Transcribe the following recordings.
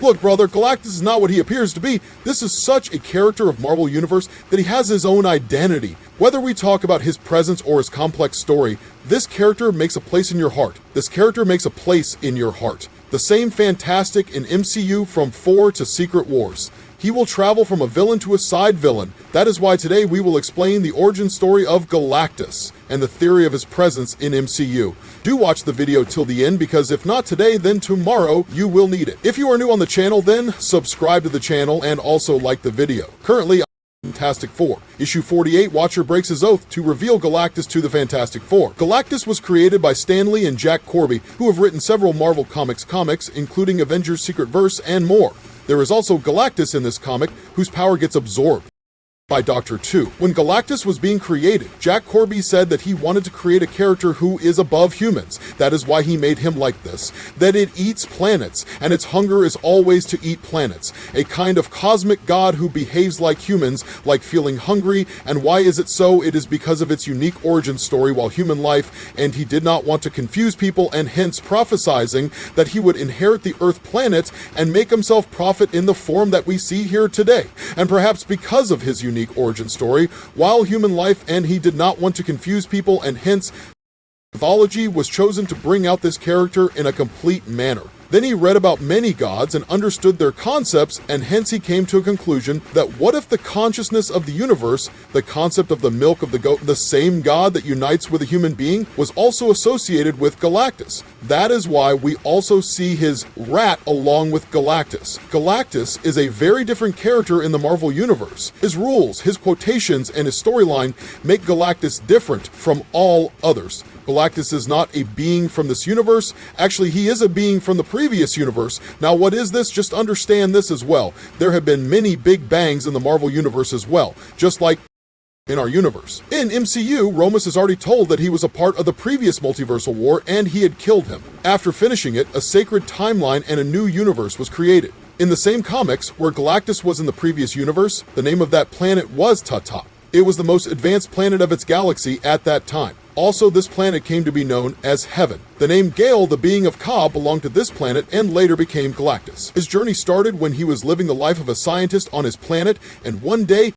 Look, brother, Galactus is not what he appears to be. This is such a character of Marvel Universe that he has his own identity. Whether we talk about his presence or his complex story, this character makes a place in your heart. This character makes a place in your heart. The same Fantastic in MCU from 4 to Secret Wars. He will travel from a villain to a side villain. That is why today we will explain the origin story of Galactus and the theory of his presence in MCU. Do watch the video till the end, because if not today, then tomorrow you will need it. If you are new on the channel, then subscribe to the channel and also like the video. Currently, Fantastic Four. Issue 48, Watcher breaks his oath to reveal Galactus to the Fantastic Four. Galactus was created by Stan Lee and Jack Kirby, who have written several Marvel Comics including Avengers Secret Verse and more. There is also Galactus in this comic, whose power gets absorbed by Doctor 2. When Galactus was being created, Jack Kirby said that he wanted to create a character who is above humans. That is why he made him like this. That it eats planets, and its hunger is always to eat planets. A kind of cosmic god who behaves like humans, like feeling hungry. And why is it so? It is because of its unique origin story while human life, and he did not want to confuse people, and hence prophesizing that he would inherit the Earth planet and make himself prophet in the form that we see here today. And perhaps because of his unique origin story, while human life, and he did not want to confuse people, and hence mythology was chosen to bring out this character in a complete manner. Then he read about many gods and understood their concepts, and hence he came to a conclusion that what if the consciousness of the universe, the concept of the milk of the goat, the same god that unites with a human being, was also associated with Galactus. That is why we also see his rat along with Galactus. Galactus is a very different character in the Marvel Universe. His rules, his quotations, and his storyline make Galactus different from all others. Galactus is not a being from this universe. Actually, he is a being from the previous universe. Now, what is this? Just understand this as well. There have been many big bangs in the Marvel Universe as well, just like in our universe. In MCU, Romus is already told that he was a part of the previous multiversal war and he had killed him. After finishing it, a sacred timeline and a new universe was created. In the same comics, where Galactus was in the previous universe, the name of that planet was Tata. It was the most advanced planet of its galaxy at that time. Also, this planet came to be known as Heaven. The name Gale, the being of Ka, belonged to this planet and later became Galactus. His journey started when he was living the life of a scientist on his planet, and one day,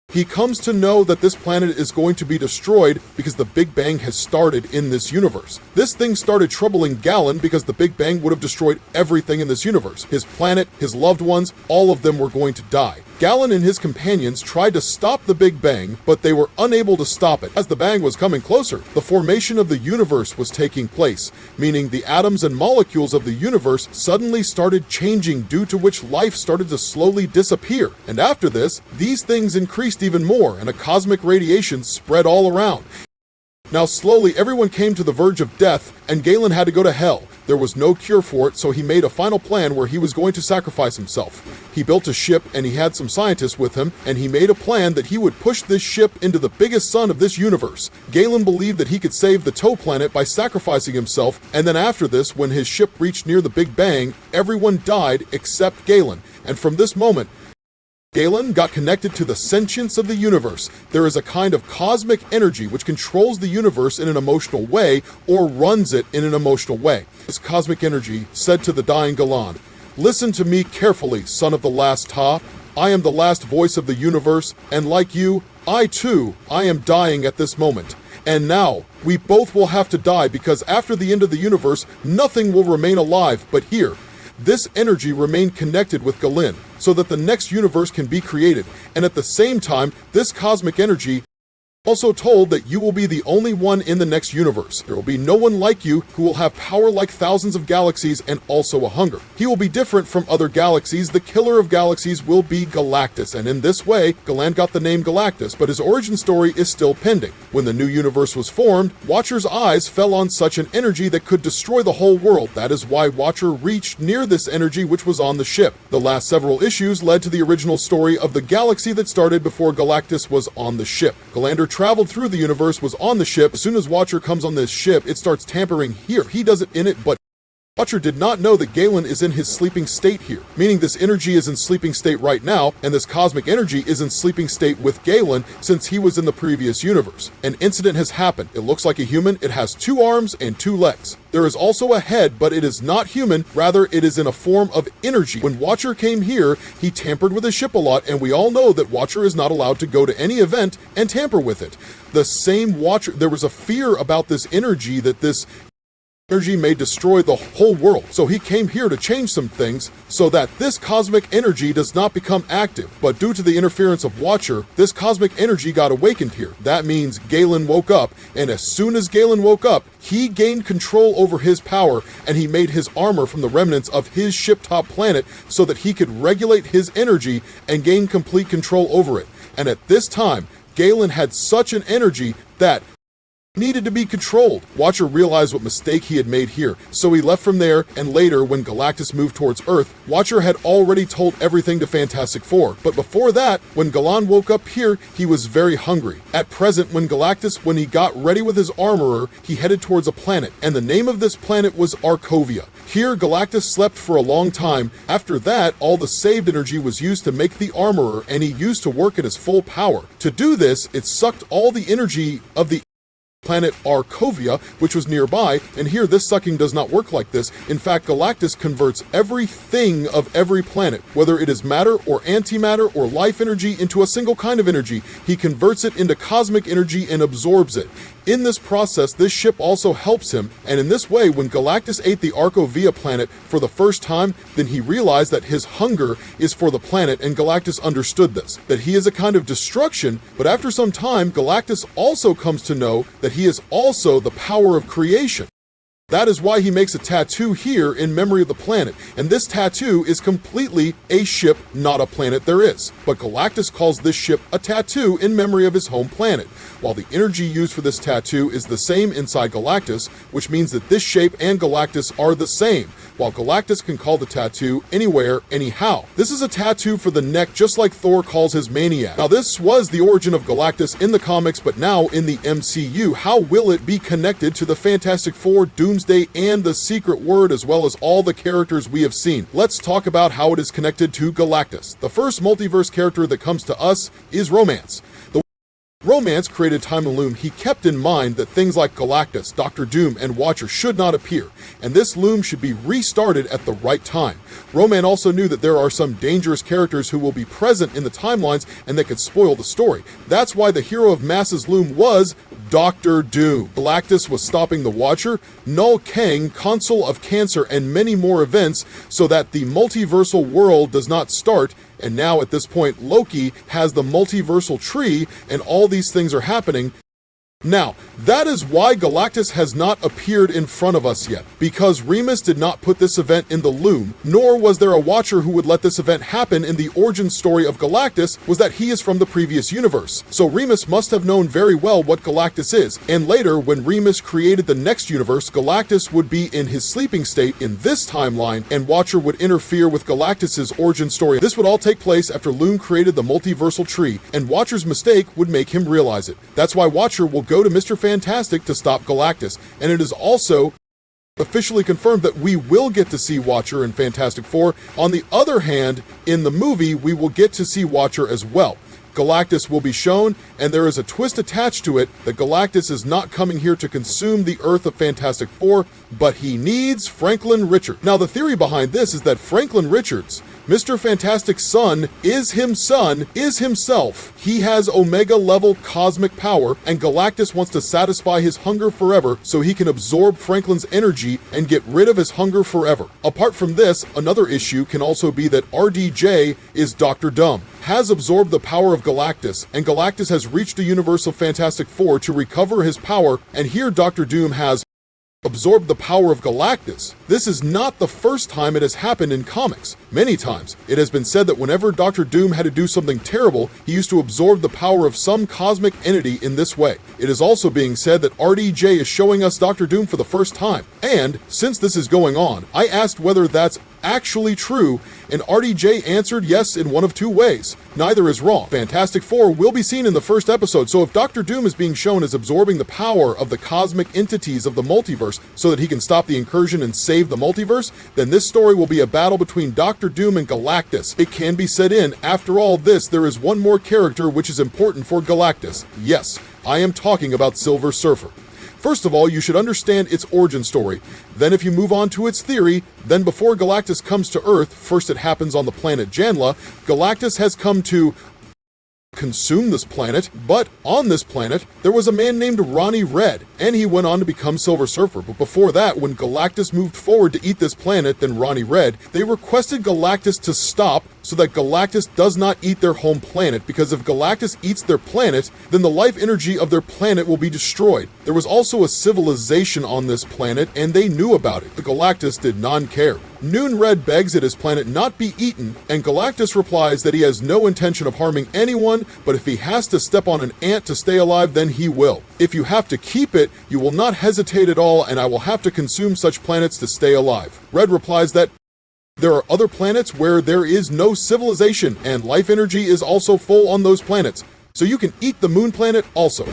he comes to know that this planet is going to be destroyed because the Big Bang has started in this universe. This thing started troubling Galen because the Big Bang would have destroyed everything in this universe. His planet, his loved ones, all of them were going to die. Galen and his companions tried to stop the Big Bang, but they were unable to stop it. As the bang was coming closer, the formation of the universe was taking place, meaning the atoms and molecules of the universe suddenly started changing, due to which life started to slowly disappear. And after this, these things increased even more, and a cosmic radiation spread all around. Now slowly everyone came to the verge of death, and Galen had to go to hell. There was no cure for it, so he made a final plan where he was going to sacrifice himself. He built a ship and he had some scientists with him, and he made a plan that he would push this ship into the biggest sun of this universe. Galen believed that he could save the Toe planet by sacrificing himself, and then after this, when his ship reached near the Big Bang, everyone died except Galen. And from this moment, Galen got connected to the sentience of the universe. There is a kind of cosmic energy which controls the universe in an emotional way, or runs it in an emotional way. This cosmic energy said to the dying Galen, "Listen to me carefully, son of the last Ta. I am the last voice of the universe, and like you, I am dying at this moment. And now, we both will have to die, because after the end of the universe, nothing will remain alive but here." This energy remained connected with Galen, so that the next universe can be created, and at the same time, this cosmic energy also told that you will be the only one in the next universe. There will be no one like you who will have power like thousands of galaxies and also a hunger. He will be different from other galaxies. The killer of galaxies will be Galactus, and in this way, Galen got the name Galactus, but his origin story is still pending. When the new universe was formed, Watcher's eyes fell on such an energy that could destroy the whole world. That is why Watcher reached near this energy which was on the ship. The last several issues led to the original story of the galaxy that started before Galactus was on the ship. Galander traveled through the universe, was on the ship. As soon as Watcher comes on this ship, it starts tampering here. He does it in it, but Watcher did not know that Galen is in his sleeping state here, meaning this energy is in sleeping state right now, and this cosmic energy is in sleeping state with Galen since he was in the previous universe. An incident has happened. It looks like a human. It has 2 arms and 2 legs. There is also a head, but it is not human. Rather, it is in a form of energy. When Watcher came here, he tampered with his ship a lot, and we all know that Watcher is not allowed to go to any event and tamper with it. The same Watcher, there was a fear about this energy, that this energy may destroy the whole world. So he came here to change some things so that this cosmic energy does not become active. But due to the interference of Watcher, this cosmic energy got awakened here. That means Galen woke up, and as soon as Galen woke up, he gained control over his power, and he made his armor from the remnants of his ship-top planet so that he could regulate his energy and gain complete control over it. And at this time, Galen had such an energy that needed to be controlled. Watcher realized what mistake he had made here, so he left from there, and later, when Galactus moved towards Earth, Watcher had already told everything to Fantastic Four. But before that, when Galan woke up here, he was very hungry. At present, when he got ready with his armorer, he headed towards a planet, and the name of this planet was Arcovia. Here, Galactus slept for a long time. After that, all the saved energy was used to make the armorer, and he used to work at his full power. To do this, it sucked all the energy of the planet Arcovia, which was nearby, and here this sucking does not work like this. In fact, Galactus converts everything of every planet, whether it is matter or antimatter or life energy, into a single kind of energy. He converts it into cosmic energy and absorbs it. In this process, this ship also helps him, and in this way, when Galactus ate the Arcovia planet for the first time, then he realized that his hunger is for the planet, and Galactus understood this, that he is a kind of destruction, but after some time, Galactus also comes to know that he is also the power of creation. That is why he makes a tattoo here in memory of the planet, and this tattoo is completely a ship, not a planet there is. But Galactus calls this ship a tattoo in memory of his home planet, while the energy used for this tattoo is the same inside Galactus, which means that this shape and Galactus are the same, while Galactus can call the tattoo anywhere, anyhow. This is a tattoo for the neck, just like Thor calls his Maniac. Now, this was the origin of Galactus in the comics, but now in the MCU, how will it be connected to the Fantastic Four, Doomsday, and the Secret Word, as well as all the characters we have seen? Let's talk about how it is connected to Galactus. The first multiverse character that comes to us is Romance. Romance created Time and Loom. He kept in mind that things like Galactus, Dr. Doom, and Watcher should not appear, and this loom should be restarted at the right time. Romance also knew that there are some dangerous characters who will be present in the timelines and that could spoil the story. That's why the hero of Mass's loom was Dr. Doom. Galactus was stopping the Watcher, Null Kang, Consul of Cancer, and many more events so that the multiversal world does not start. And now at this point, Loki has the multiversal tree, and all these things are happening. Now, that is why Galactus has not appeared in front of us yet, because Remus did not put this event in the loom, nor was there a Watcher who would let this event happen. In the origin story of Galactus was that he is from the previous universe, so Remus must have known very well what Galactus is, and later, when Remus created the next universe, Galactus would be in his sleeping state in this timeline, and Watcher would interfere with Galactus's origin story. This would all take place after Loom created the multiversal tree, and Watcher's mistake would make him realize it. That's why Watcher will go to Mr. Fantastic to stop Galactus, and it is also officially confirmed that we will get to see Watcher in Fantastic Four. On the other hand, in the movie, we will get to see Watcher as well. Galactus will be shown, and there is a twist attached to it that Galactus is not coming here to consume the Earth of Fantastic Four, but he needs Franklin Richards. Now, the theory behind this is that Franklin Richards, Mr. Fantastic's son, is himself. He has Omega-level cosmic power, and Galactus wants to satisfy his hunger forever so he can absorb Franklin's energy and get rid of his hunger forever. Apart from this, another issue can also be that RDJ is Dr. Dumb, has absorbed the power of Galactus, and Galactus has reached the universe of Fantastic Four to recover his power, and here Dr. Doom has absorbed the power of Galactus. This is not the first time it has happened in comics. Many times, it has been said that whenever Dr. Doom had to do something terrible, he used to absorb the power of some cosmic entity in this way. It is also being said that RDJ is showing us Dr. Doom for the first time. And, since this is going on, I asked whether that's actually true? And RDJ answered yes in one of two ways. Neither is wrong. Fantastic Four will be seen in the first episode, so if Doctor Doom is being shown as absorbing the power of the cosmic entities of the multiverse so that he can stop the incursion and save the multiverse, then this story will be a battle between Doctor Doom and Galactus. It can be said after all this, there is one more character which is important for Galactus. Yes, I am talking about Silver Surfer. First of all, you should understand its origin story. Then if you move on to its theory, then before Galactus comes to Earth, first it happens on the planet Janla, Galactus has come to consume this planet, but on this planet, there was a man named Ronnie Red, and he went on to become Silver Surfer. But before that, when Galactus moved forward to eat this planet, then Ronnie Red, they requested Galactus to stop so that Galactus does not eat their home planet, because if Galactus eats their planet, then the life energy of their planet will be destroyed. There was also a civilization on this planet, and they knew about it. The Galactus did not care. Noon Red begs that his planet not be eaten, and Galactus replies that he has no intention of harming anyone, but if he has to step on an ant to stay alive, then he will. If you have to keep it, you will not hesitate at all, and I will have to consume such planets to stay alive. Red replies that there are other planets where there is no civilization, and life energy is also full on those planets, so you can eat the moon planet also.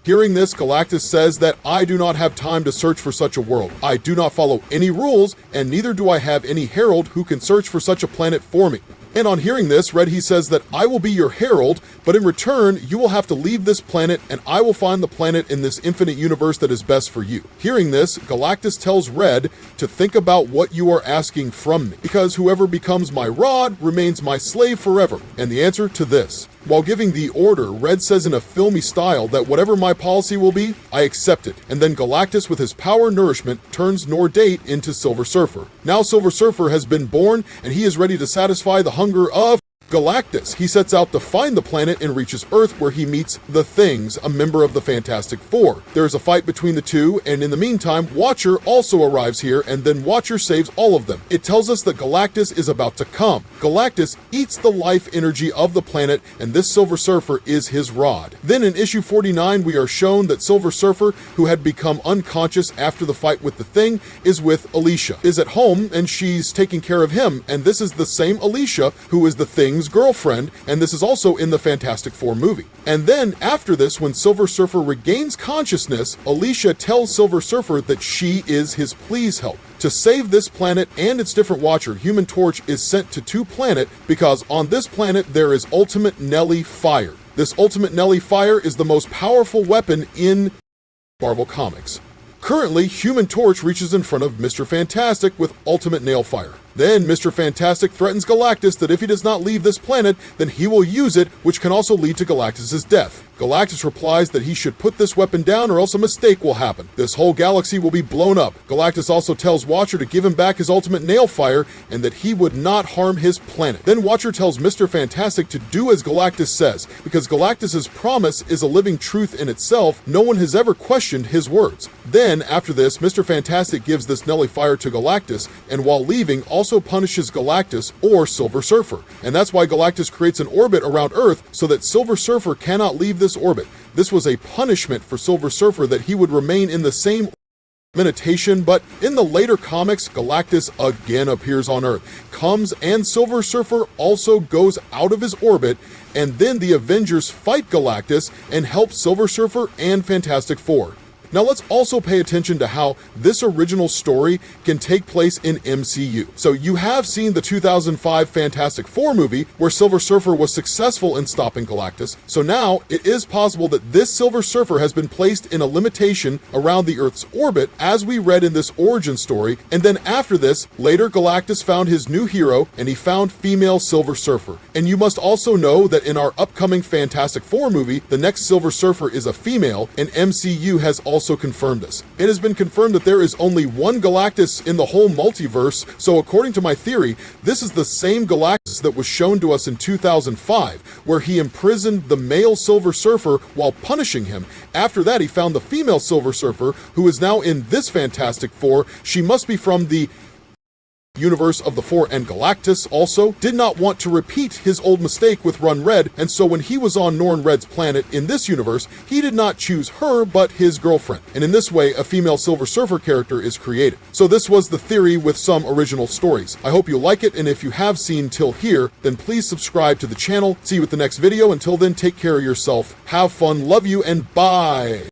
Hearing this, Galactus says that I do not have time to search for such a world. I do not follow any rules, and neither do I have any herald who can search for such a planet for me. And on hearing this, Red, he says that I will be your herald, but in return, you will have to leave this planet, and I will find the planet in this infinite universe that is best for you. Hearing this, Galactus tells Red to think about what you are asking from me, because whoever becomes my rod remains my slave forever. And the answer to this, while giving the order, Red says in a filmy style that whatever my policy will be, I accept it. And then Galactus, with his power nourishment, turns Nordate into Silver Surfer. Now Silver Surfer has been born, and he is ready to satisfy the hunger of Galactus. He sets out to find the planet and reaches Earth, where he meets the Things, a member of the Fantastic Four. There is a fight between the two, and in the meantime, Watcher also arrives here, and then Watcher saves all of them. It tells us that Galactus is about to come. Galactus eats the life energy of the planet, and this Silver Surfer is his rod. Then in issue 49, we are shown that Silver Surfer, who had become unconscious after the fight with the Thing, is with Alicia, is at home, and she's taking care of him, and this is the same Alicia who is the Thing's girlfriend, and this is also in the Fantastic Four movie. And then after this, when Silver Surfer regains consciousness, Alicia tells Silver Surfer that she is his please help. To save this planet and its different Watcher, Human Torch is sent to 2 planet because on this planet there is Ultimate Nelly Fire. This Ultimate Nelly Fire is the most powerful weapon in Marvel Comics. Currently, Human Torch reaches in front of Mr. Fantastic with Ultimate Nail Fire. Then Mr. Fantastic threatens Galactus that if he does not leave this planet, then he will use it, which can also lead to Galactus' death. Galactus replies that he should put this weapon down or else a mistake will happen. This whole galaxy will be blown up. Galactus also tells Watcher to give him back his ultimate nail fire and that he would not harm his planet. Then Watcher tells Mr. Fantastic to do as Galactus says, because Galactus' promise is a living truth in itself. No one has ever questioned his words. Then, after this, Mr. Fantastic gives this Nelly fire to Galactus, and while leaving, also punishes Galactus or Silver Surfer. And that's why Galactus creates an orbit around Earth so that Silver Surfer cannot leave this orbit. This was a punishment for Silver Surfer that he would remain in the same limitation, but in the later comics, Galactus again appears on Earth, comes, and Silver Surfer also goes out of his orbit, and then the Avengers fight Galactus and help Silver Surfer and Fantastic Four. Now let's also pay attention to how this original story can take place in MCU. So you have seen the 2005 Fantastic Four movie where Silver Surfer was successful in stopping Galactus. So now it is possible that this Silver Surfer has been placed in a limitation around the Earth's orbit, as we read in this origin story. And then after this, later Galactus found his new hero and he found female Silver Surfer. And you must also know that in our upcoming Fantastic Four movie, the next Silver Surfer is a female, and MCU has also confirmed this. It has been confirmed that there is only one Galactus in the whole multiverse, so according to my theory, this is the same Galactus that was shown to us in 2005, where he imprisoned the male Silver Surfer while punishing him. After that, he found the female Silver Surfer, who is now in this Fantastic Four. She must be from the universe of the Four and Galactus also did not want to repeat his old mistake with Run Red, and so when he was on Norn Red's planet in this universe, he did not choose her but his girlfriend, and in this way a female Silver Surfer character is created. So this was the theory with some original stories. I hope you like it, and if you have seen till here, then please subscribe to the channel. See you at the next video. Until then, take care of yourself, have fun, love you, and bye!